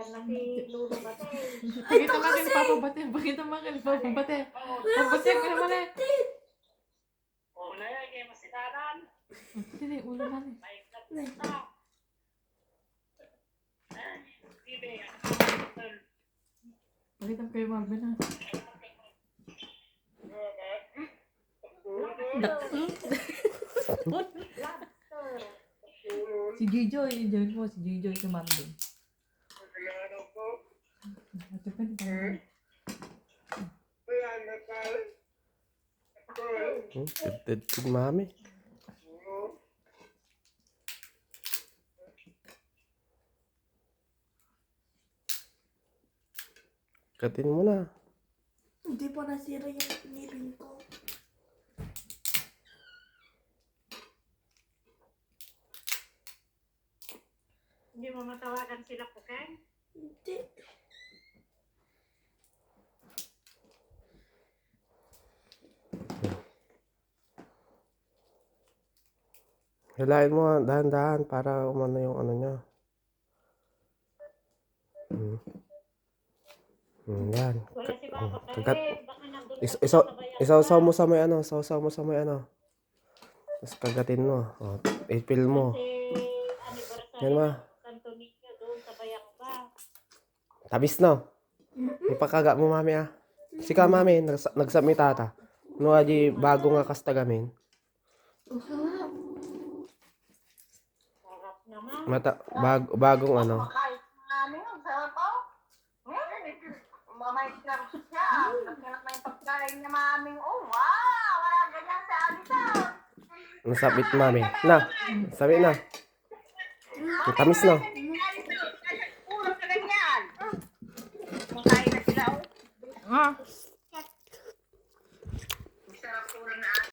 Diyan na si Lulu Bate. Pakita mo akin, Papa Bate. Pakita mo akin, Papa Bate. Papa Bate, ang naman eh. Una yan, kaya masinaran. Hindi, ulo na eh. May katata. Bibi, Pakita mo kay Marvin ha. Si Gijoy, dyan mo, si Gijoy si Marvin. Ate pa rin. Dead si mami. Katin mo na. Hindi pa nasira yung piniling ko. hindi mo matawagan sila po, Ken? Hindi. Hilahin mo dahan-dahan para umano yung ano niya. Yan. Wala si Papa Kagat. Kare. Baka nandun Isaw-saw mo sa may ano. Isaw-saw mo sa may ano. Tapos kagatin mo. O, ipil mo. Kasi Yan ma. Santo Niño doon sa Bayangba. Tabis no. Ipakaga mo mami ah. Sika mami. Nagsami tata. No aji bago nga kastagamin. Sarap naman. Bagong ano. Kahit namin ang sarap po. Mamay sarap siya. Nagkanap na yung pagkain niya maming. Oh, wow! Wala ganyan sa alisa. Nasabit mami. Na. Sabi na. Ang tamis no. Puro ka ganyan. Makain na sila. Oh. Ah!